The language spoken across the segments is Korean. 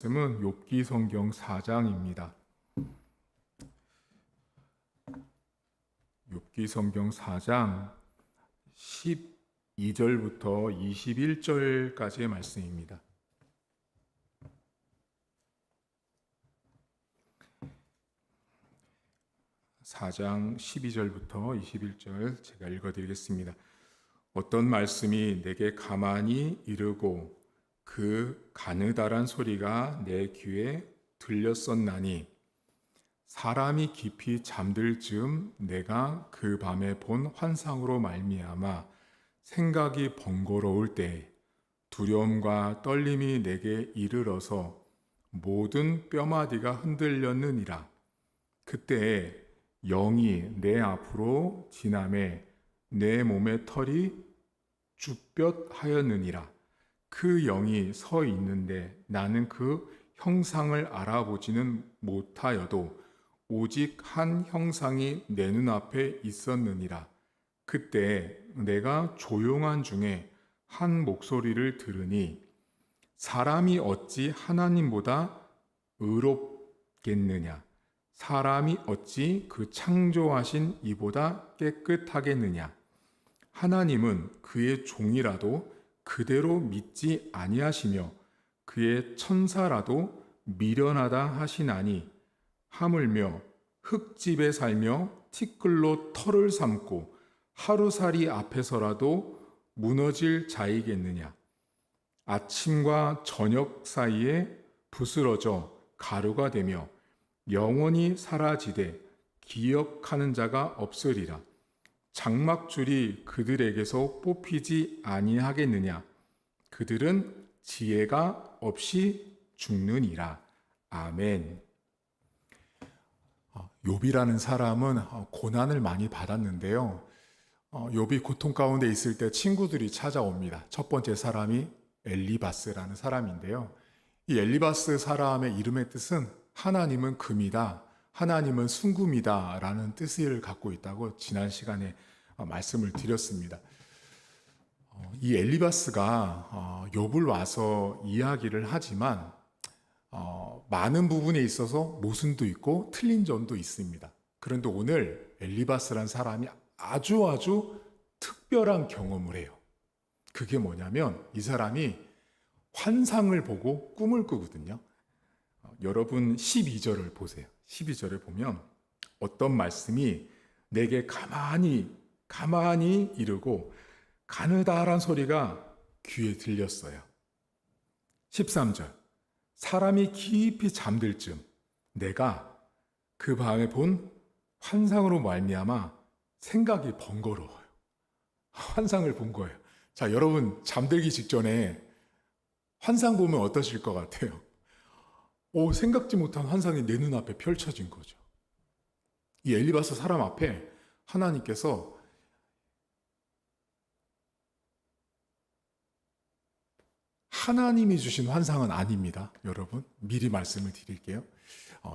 말씀은 욥기 성경 4장입니다. 욥기 성경 4장 12절부터 21절까지의 말씀입니다. (4장) 12절부터 21절 제가 읽어드리겠습니다. 어떤 말씀이 내게 가만히 이르고 그 가느다란 소리가 내 귀에 들렸었나니 사람이 깊이 잠들 즈음 내가 그 밤에 본 환상으로 말미암아 생각이 번거로울 때 두려움과 떨림이 내게 이르러서 모든 뼈마디가 흔들렸느니라. 그때에 영이 내 앞으로 지나매 내 몸의 털이 쭈뼛하였느니라. 그 영이 서 있는데 나는 그 형상을 알아보지는 못하여도 오직 한 형상이 내 눈앞에 있었느니라. 그때 내가 조용한 중에 한 목소리를 들으니 사람이 어찌 하나님보다 의롭겠느냐? 사람이 어찌 그 창조하신 이보다 깨끗하겠느냐? 하나님은 그의 종이라도 그대로 믿지 아니하시며 그의 천사라도 미련하다 하시나니 하물며 흙집에 살며 티끌로 털을 삼고 하루살이 앞에서라도 무너질 자이겠느냐. 아침과 저녁 사이에 부스러져 가루가 되며 영원히 사라지되 기억하는 자가 없으리라. 장막줄이 그들에게서 뽑히지 아니하겠느냐. 그들은 지혜가 없이 죽느니라. 아멘. 욥이라는 사람은 고난을 많이 받았는데요. 욥이 고통 가운데 있을 때 친구들이 찾아옵니다. 첫 번째 사람이 엘리바스라는 사람인데요. 이 엘리바스 사람의 이름의 뜻은 하나님은 금이다, 하나님은 순금이다 라는 뜻을 갖고 있다고 지난 시간에 말씀을 드렸습니다. 이 엘리바스가 욥을 와서 이야기를 하지만 많은 부분에 있어서 모순도 있고 틀린 점도 있습니다. 그런데 오늘 엘리바스란 사람이 아주 특별한 경험을 해요. 그게 뭐냐면 이 사람이 환상을 보고 꿈을 꾸거든요. 여러분 12절을 보세요. 12절에 보면 어떤 말씀이 내게 가만히 이르고 가느다란 소리가 귀에 들렸어요. 13절 사람이 깊이 잠들 즈음 내가 그 밤에 본 환상으로 말미암아 생각이 번거로워요. 환상을 본 거예요. 자, 여러분 잠들기 직전에 환상 보면 어떠실 것 같아요? 생각지 못한 환상이 내 눈앞에 펼쳐진 거죠. 이 엘리바스 사람 앞에 하나님께서 하나님이 주신 환상은 아닙니다. 여러분 미리 말씀을 드릴게요.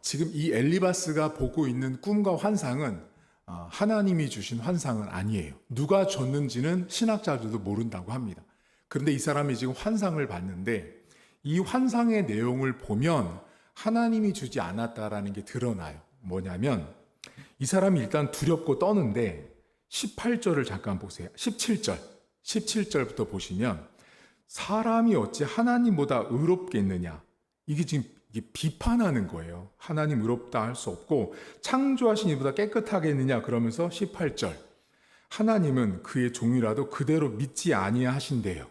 지금 이 엘리바스가 보고 있는 꿈과 환상은 하나님이 주신 환상은 아니에요. 누가 줬는지는 신학자들도 모른다고 합니다. 그런데 이 사람이 지금 환상을 봤는데 이 환상의 내용을 보면 하나님이 주지 않았다라는 게 드러나요. 뭐냐면 이 사람이 일단 두렵고 떠는데 18절을 잠깐 보세요. 17절부터 보시면 사람이 어찌 하나님보다 의롭겠느냐. 이게 지금 비판하는 거예요. 하나님 의롭다 할 수 없고 창조하신 이보다 깨끗하겠느냐 그러면서 18절 하나님은 그의 종이라도 그대로 믿지 아니하신대요.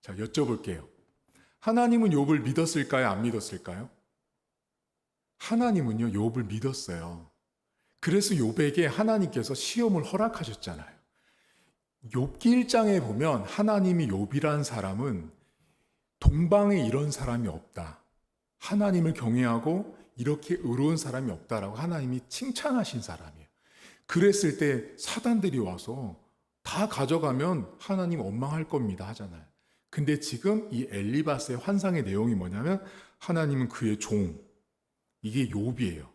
자, 여쭤볼게요. 하나님은 욥을 믿었을까요? 안 믿었을까요? 하나님은요 욥을 믿었어요. 그래서 욥에게 하나님께서 시험을 허락하셨잖아요. 욥기 1장에 보면 하나님이 욥이란 사람은 동방에 이런 사람이 없다. 하나님을 경외하고 이렇게 의로운 사람이 없다라고 하나님이 칭찬하신 사람이에요. 그랬을 때 사단들이 와서 다 가져가면 하나님 원망할 겁니다 하잖아요. 근데 지금 이 엘리바스의 환상의 내용이 뭐냐면 하나님은 그의 종, 이게 욥이에요.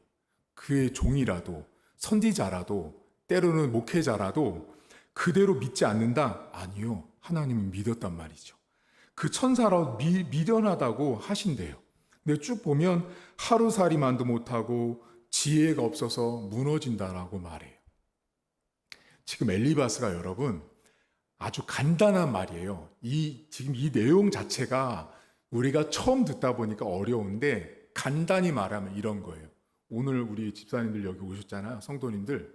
그의 종이라도 선지자라도 때로는 목회자라도 그대로 믿지 않는다? 아니요. 하나님은 믿었단 말이죠. 그 천사라도 미련하다고 하신대요. 근데 쭉 보면 하루살이만도 못하고 지혜가 없어서 무너진다라고 말해요. 지금 엘리바스가 여러분 아주 간단한 말이에요. 지금 이 내용 자체가 우리가 처음 듣다 보니까 어려운데 간단히 말하면 이런 거예요. 오늘 우리 집사님들 여기 오셨잖아요. 성도님들.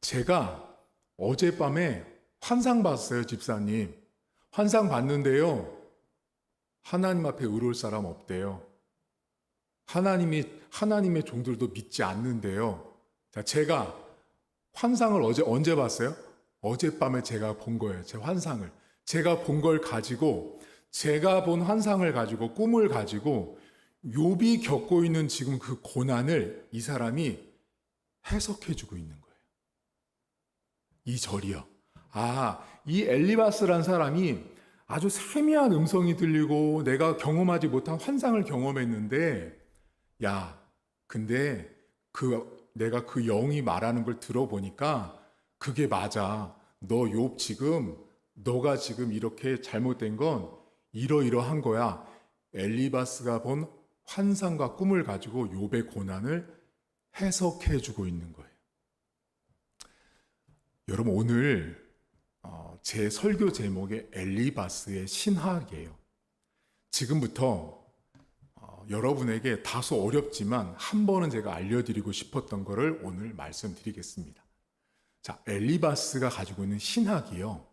제가 어젯밤에 환상 봤어요, 집사님. 환상 봤는데요. 하나님 앞에 의로울 사람 없대요. 하나님의 종들도 믿지 않는데요. 자, 제가 환상을 언제 봤어요? 어젯밤에 제가 본 거예요. 제 환상을. 제가 본 걸 가지고, 제가 본 환상을 가지고, 꿈을 가지고, 욥이 겪고 있는 지금 그 고난을 이 사람이 해석해주고 있는 거예요. 이 절이요. 이 엘리바스란 사람이 아주 세미한 음성이 들리고 내가 경험하지 못한 환상을 경험했는데, 야, 근데 내가 그 영이 말하는 걸 들어보니까 그게 맞아. 너가 지금 이렇게 잘못된 건 이러이러한 거야. 엘리바스가 본 환상과 꿈을 가지고 욥의 고난을 해석해주고 있는 거예요. 여러분, 오늘 제 설교 제목이 엘리바스의 신학이에요. 지금부터 여러분에게 다소 어렵지만 한 번은 제가 알려드리고 싶었던 것을 오늘 말씀드리겠습니다. 자, 엘리바스가 가지고 있는 신학이요.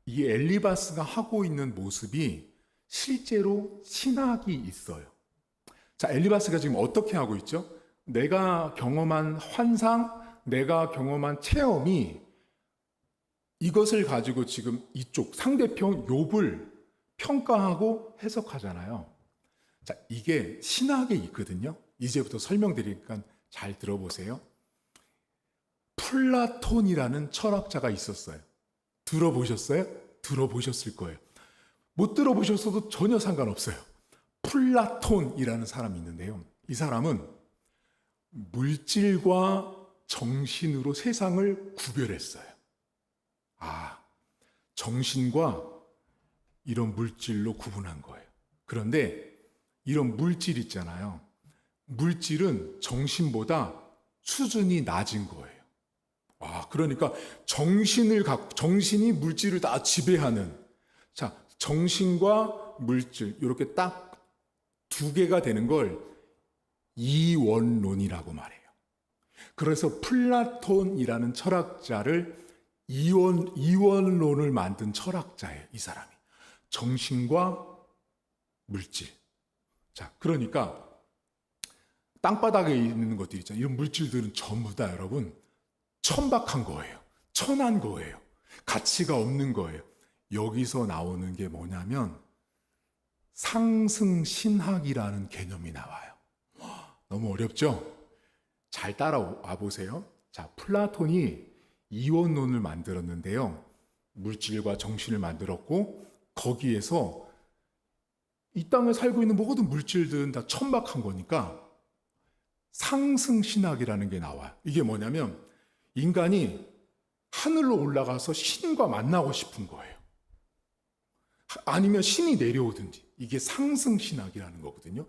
이 엘리바스가 하고 있는 모습이 실제로 신학이 있어요. 자, 엘리바스가 지금 어떻게 하고 있죠? 내가 경험한 환상, 내가 경험한 체험이 이것을 가지고 지금 이쪽 상대편 욥을 평가하고 해석하잖아요. 자, 이게 신학에 있거든요. 이제부터 설명드리니까 잘 들어보세요. 플라톤이라는 철학자가 있었어요. 들어보셨어요? 들어보셨을 거예요. 못 들어보셨어도 전혀 상관없어요. 플라톤이라는 사람이 있는데요. 이 사람은 물질과 정신으로 세상을 구별했어요. 정신과 이런 물질로 구분한 거예요. 그런데 이런 물질 있잖아요. 물질은 정신보다 수준이 낮은 거예요. 그러니까 정신이 물질을 다 지배하는, 자, 정신과 물질, 이렇게 딱 두 개가 되는 걸 이원론이라고 말해요. 그래서 플라톤이라는 철학자를 이원론을 만든 철학자예요, 이 사람이. 정신과 물질. 자, 그러니까 땅바닥에 있는 것들 있잖아요. 이런 물질들은 전부 다 여러분 천박한 거예요. 천한 거예요. 가치가 없는 거예요. 여기서 나오는 게 뭐냐면 상승신학이라는 개념이 나와요. 너무 어렵죠? 잘 따라와 보세요. 자, 플라톤이 이원론을 만들었는데요. 물질과 정신을 만들었고 거기에서 이 땅에 살고 있는 모든 물질들은 다 천박한 거니까 상승신학이라는 게 나와요. 이게 뭐냐면 인간이 하늘로 올라가서 신과 만나고 싶은 거예요. 아니면 신이 내려오든지. 이게 상승신학이라는 거거든요.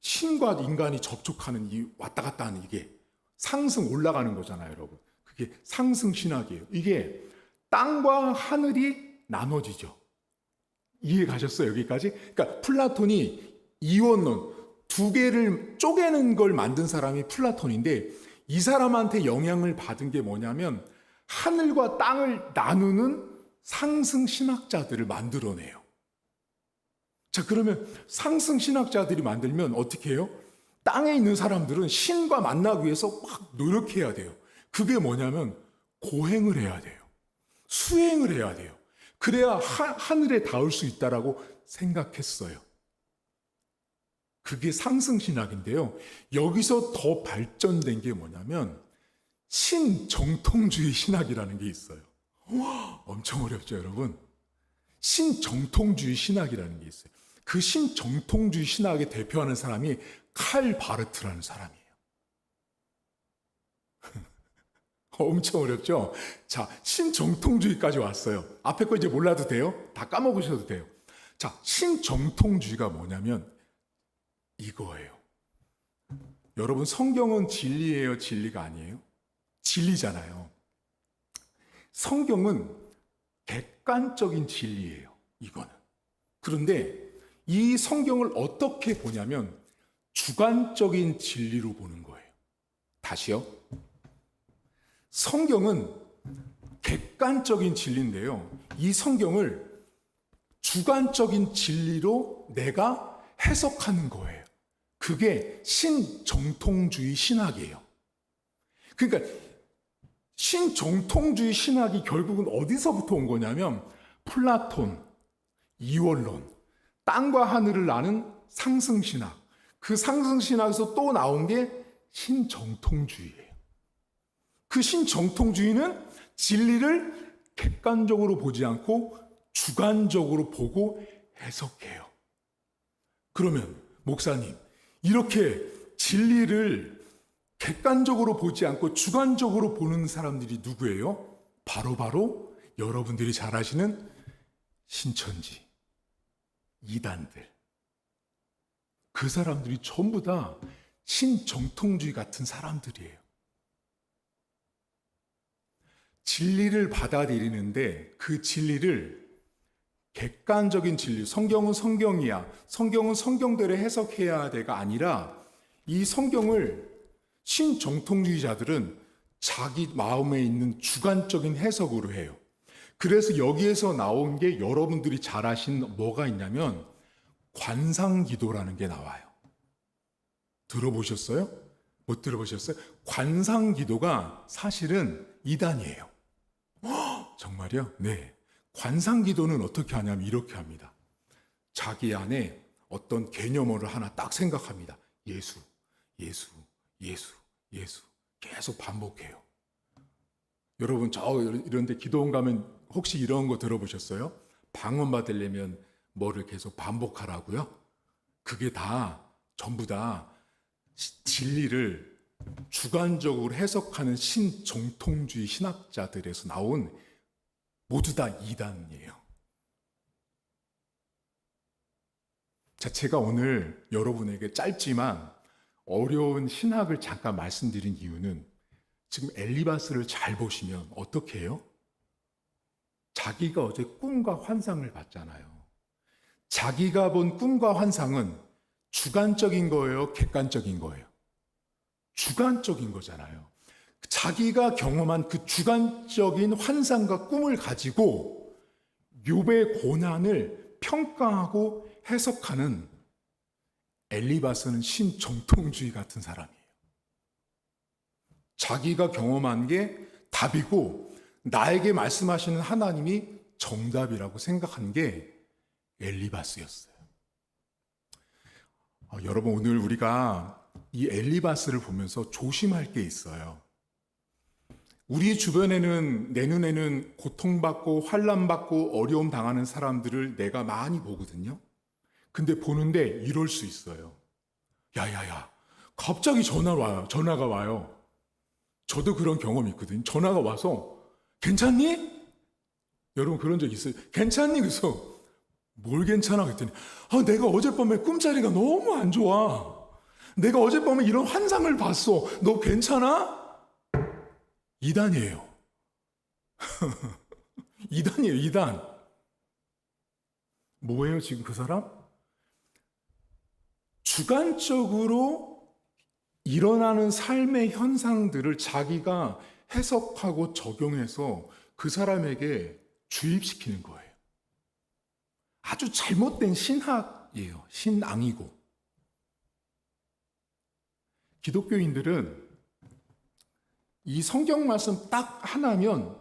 신과 인간이 접촉하는 이 왔다 갔다 하는 이게 상승 올라가는 거잖아요, 여러분. 그게 상승신학이에요. 이게 땅과 하늘이 나눠지죠. 이해 가셨어요, 여기까지? 그러니까 플라톤이 이원론, 두 개를 쪼개는 걸 만든 사람이 플라톤인데 이 사람한테 영향을 받은 게 뭐냐면 하늘과 땅을 나누는 상승신학자들을 만들어내요. 자, 그러면 상승신학자들이 만들면 어떻게 해요? 땅에 있는 사람들은 신과 만나기 위해서 막 노력해야 돼요. 그게 뭐냐면 고행을 해야 돼요. 수행을 해야 돼요. 그래야 하늘에 닿을 수 있다라고 생각했어요. 그게 상승신학인데요. 여기서 더 발전된 게 뭐냐면 신정통주의 신학이라는 게 있어요. 엄청 어렵죠, 여러분? 신정통주의 신학이라는 게 있어요. 그 신정통주의 신학에 대표하는 사람이 칼 바르트라는 사람이에요. 엄청 어렵죠? 자, 신정통주의까지 왔어요. 앞에 거 이제 몰라도 돼요? 다 까먹으셔도 돼요. 자, 신정통주의가 뭐냐면 이거예요. 여러분, 성경은 진리예요, 진리가 아니에요? 진리잖아요. 성경은 객관적인 진리예요, 이거는. 그런데 이 성경을 어떻게 보냐면 주관적인 진리로 보는 거예요. 다시요. 성경은 객관적인 진리인데요. 이 성경을 주관적인 진리로 내가 해석하는 거예요. 그게 신정통주의 신학이에요. 그러니까 신정통주의 신학이 결국은 어디서부터 온 거냐면 플라톤, 이원론, 땅과 하늘을 나는 상승신학, 그 상승신학에서 또 나온 게 신정통주의예요. 그 신정통주의는 진리를 객관적으로 보지 않고 주관적으로 보고 해석해요. 그러면 목사님, 이렇게 진리를 객관적으로 보지 않고 주관적으로 보는 사람들이 누구예요? 바로 여러분들이 잘 아시는 신천지, 이단들. 그 사람들이 전부 다 신정통주의 같은 사람들이에요. 진리를 받아들이는데 그 진리를 객관적인 진리, 성경은 성경이야, 성경은 성경대로 해석해야 돼가 아니라 이 성경을 신정통주의자들은 자기 마음에 있는 주관적인 해석으로 해요. 그래서 여기에서 나온 게 여러분들이 잘 아신 뭐가 있냐면 관상기도라는 게 나와요. 들어보셨어요? 못 들어보셨어요? 관상기도가 사실은 이단이에요. 정말요? 네. 관상기도는 어떻게 하냐면 이렇게 합니다. 자기 안에 어떤 개념어를 하나 딱 생각합니다. 예수, 예수, 예수, 예수. 계속 반복해요. 여러분, 저 이런데 기도원 가면 혹시 이런 거 들어보셨어요? 방언 받으려면 뭐를 계속 반복하라고요? 그게 다 전부 다 진리를 주관적으로 해석하는 신정통주의 신학자들에서 나온 모두 다 이단이에요. 자, 제가 오늘 여러분에게 짧지만 어려운 신학을 잠깐 말씀드린 이유는 지금 엘리바스를 잘 보시면 어떻게 해요? 자기가 어제 꿈과 환상을 봤잖아요. 자기가 본 꿈과 환상은 주관적인 거예요? 객관적인 거예요? 주관적인 거잖아요. 자기가 경험한 그 주관적인 환상과 꿈을 가지고 욥의 고난을 평가하고 해석하는 엘리바스는 신정통주의 같은 사람이에요. 자기가 경험한 게 답이고 나에게 말씀하시는 하나님이 정답이라고 생각한 게 엘리바스였어요. 여러분, 오늘 우리가 이 엘리바스를 보면서 조심할 게 있어요. 우리 주변에는 내 눈에는 고통받고 환난받고 어려움 당하는 사람들을 내가 많이 보거든요. 근데 보는데 이럴 수 있어요. 야야야, 갑자기 전화가 와요. 저도 그런 경험이 있거든요. 전화가 와서 괜찮니? 여러분 그런 적 있어요? 괜찮니? 그래서 뭘 괜찮아? 그랬더니 내가 어젯밤에 꿈자리가 너무 안 좋아. 내가 어젯밤에 이런 환상을 봤어. 너 괜찮아? 이단이에요. 이단이에요, 이단. 뭐예요, 지금 그 사람? 주관적으로 일어나는 삶의 현상들을 자기가 해석하고 적용해서 그 사람에게 주입시키는 거예요. 아주 잘못된 신학이에요. 신앙이고. 기독교인들은 이 성경 말씀 딱 하나면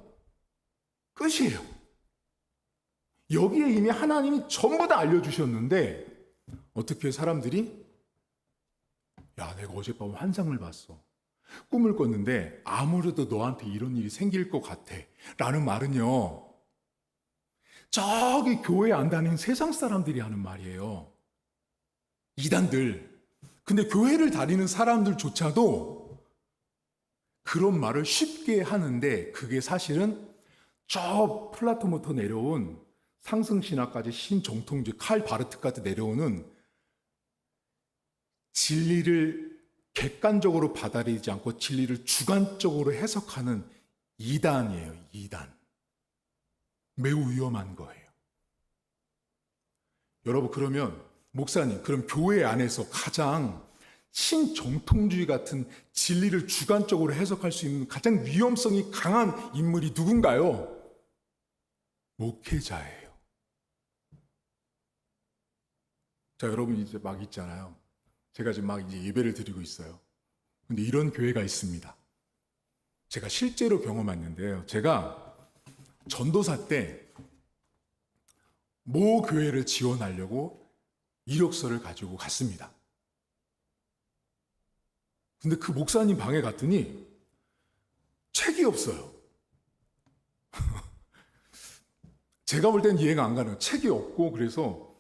끝이에요. 여기에 이미 하나님이 전부 다 알려주셨는데 어떻게 사람들이 야, 내가 어젯밤 환상을 봤어. 꿈을 꿨는데 아무래도 너한테 이런 일이 생길 것 같아. 라는 말은요. 저기 교회 안 다니는 세상 사람들이 하는 말이에요. 이단들. 근데 교회를 다니는 사람들조차도 그런 말을 쉽게 하는데 그게 사실은 저 플라톤부터 내려온 상승신학까지 신정통주의 칼 바르트까지 내려오는 진리를 객관적으로 받아들이지 않고 진리를 주관적으로 해석하는 이단이에요. 이단. 매우 위험한 거예요. 여러분, 그러면 목사님, 그럼 교회 안에서 가장 신정통주의 같은 진리를 주관적으로 해석할 수 있는 가장 위험성이 강한 인물이 누군가요? 목회자예요. 자, 여러분 이제 막 있잖아요. 제가 지금 막 이제 예배를 드리고 있어요. 근데 이런 교회가 있습니다. 제가 실제로 경험했는데요. 제가 전도사 때 모 교회를 지원하려고 이력서를 가지고 갔습니다. 근데 그 목사님 방에 갔더니 책이 없어요. 제가 볼 땐 이해가 안 가는, 책이 없고, 그래서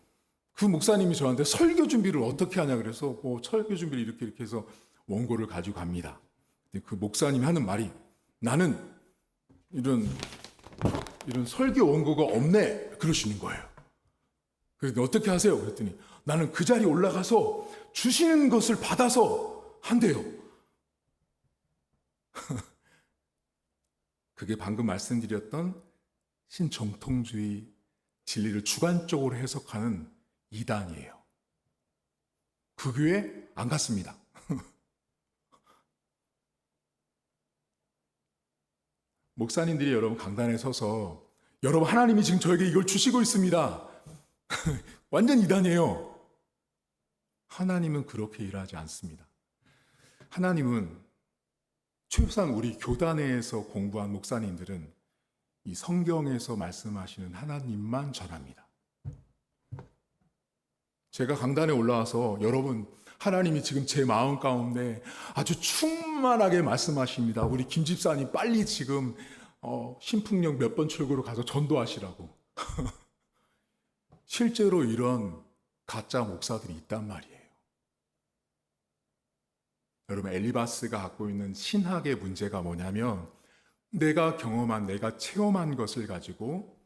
그 목사님이 저한테 설교 준비를 어떻게 하냐 그래서 뭐 설교 준비를 이렇게 해서 원고를 가지고 갑니다. 근데 그 목사님이 하는 말이, 나는 이런 설교 원고가 없네 그러시는 거예요. 그래서 어떻게 하세요? 그랬더니 나는 그 자리에 올라가서 주시는 것을 받아서 한대요. 그게 방금 말씀드렸던 신정통주의 진리를 주관적으로 해석하는 이단이에요. 그 교회 안 갔습니다. 목사님들이 여러분 강단에 서서 여러분 하나님이 지금 저에게 이걸 주시고 있습니다. 완전 이단이에요. 하나님은 그렇게 일하지 않습니다. 하나님은 최소한 우리 교단에서 공부한 목사님들은 이 성경에서 말씀하시는 하나님만 전합니다. 제가 강단에 올라와서 여러분 하나님이 지금 제 마음 가운데 아주 충만하게 말씀하십니다. 우리 김 집사님 빨리 지금 신풍역 몇 번 출구로 가서 전도하시라고. 실제로 이런 가짜 목사들이 있단 말이에요. 여러분, 엘리바스가 갖고 있는 신학의 문제가 뭐냐면 내가 경험한, 내가 체험한 것을 가지고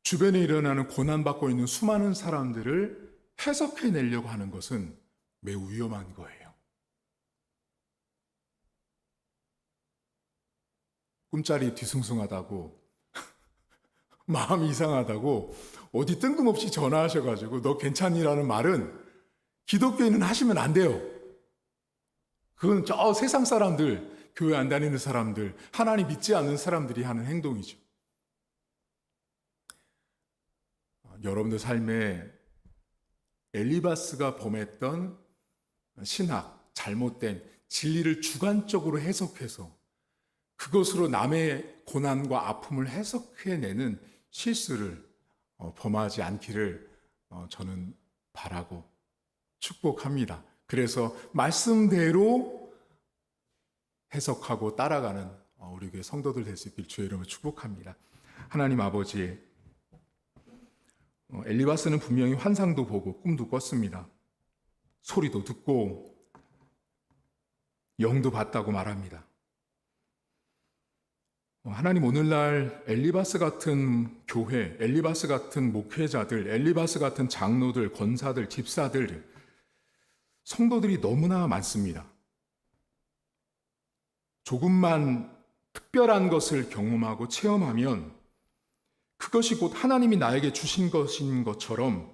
주변에 일어나는 고난받고 있는 수많은 사람들을 해석해내려고 하는 것은 매우 위험한 거예요. 꿈자리 뒤숭숭하다고 마음이 이상하다고 어디 뜬금없이 전화하셔가지고 너 괜찮니라는 말은 기독교인은 하시면 안 돼요. 그건 저 세상 사람들, 교회 안 다니는 사람들, 하나님 믿지 않는 사람들이 하는 행동이죠. 여러분들 삶에 엘리바스가 범했던 신학, 잘못된 진리를 주관적으로 해석해서 그것으로 남의 고난과 아픔을 해석해내는 실수를 범하지 않기를 저는 바라고 축복합니다. 그래서 말씀대로 해석하고 따라가는 우리 교회 성도들 될 수 있길 주의 이름으로 축복합니다. 하나님 아버지, 엘리바스는 분명히 환상도 보고 꿈도 꿨습니다. 소리도 듣고 영도 봤다고 말합니다. 하나님, 오늘날 엘리바스 같은 교회, 엘리바스 같은 목회자들, 엘리바스 같은 장로들, 권사들, 집사들, 성도들이 너무나 많습니다. 조금만 특별한 것을 경험하고 체험하면 그것이 곧 하나님이 나에게 주신 것인 것처럼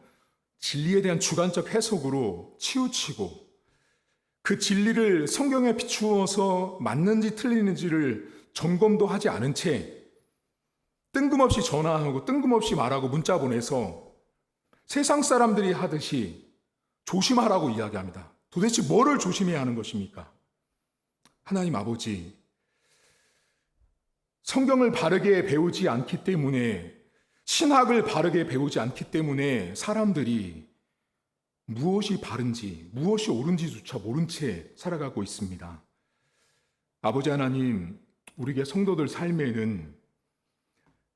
진리에 대한 주관적 해석으로 치우치고 그 진리를 성경에 비추어서 맞는지 틀리는지를 점검도 하지 않은 채 뜬금없이 전화하고 뜬금없이 말하고 문자 보내서 세상 사람들이 하듯이 조심하라고 이야기합니다. 도대체 뭐를 조심해야 하는 것입니까? 하나님 아버지, 성경을 바르게 배우지 않기 때문에, 신학을 바르게 배우지 않기 때문에 사람들이 무엇이 바른지, 무엇이 옳은지조차 모른 채 살아가고 있습니다. 아버지 하나님, 우리의 성도들 삶에는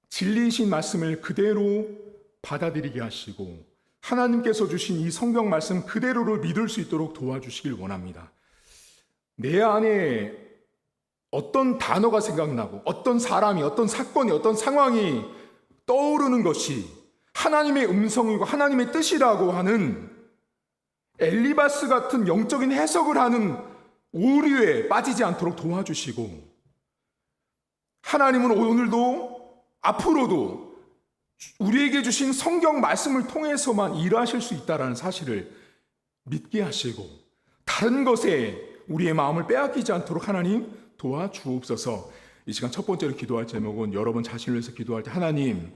진리이신 말씀을 그대로 받아들이게 하시고 하나님께서 주신 이 성경 말씀 그대로를 믿을 수 있도록 도와주시길 원합니다. 내 안에 어떤 단어가 생각나고 어떤 사람이, 어떤 사건이, 어떤 상황이 떠오르는 것이 하나님의 음성이고 하나님의 뜻이라고 하는 엘리바스 같은 영적인 해석을 하는 오류에 빠지지 않도록 도와주시고, 하나님은 오늘도 앞으로도 우리에게 주신 성경 말씀을 통해서만 일하실 수 있다는 사실을 믿게 하시고, 다른 것에 우리의 마음을 빼앗기지 않도록 하나님 도와주옵소서. 이 시간 첫 번째로 기도할 제목은 여러분 자신을 위해서 기도할 때, 하나님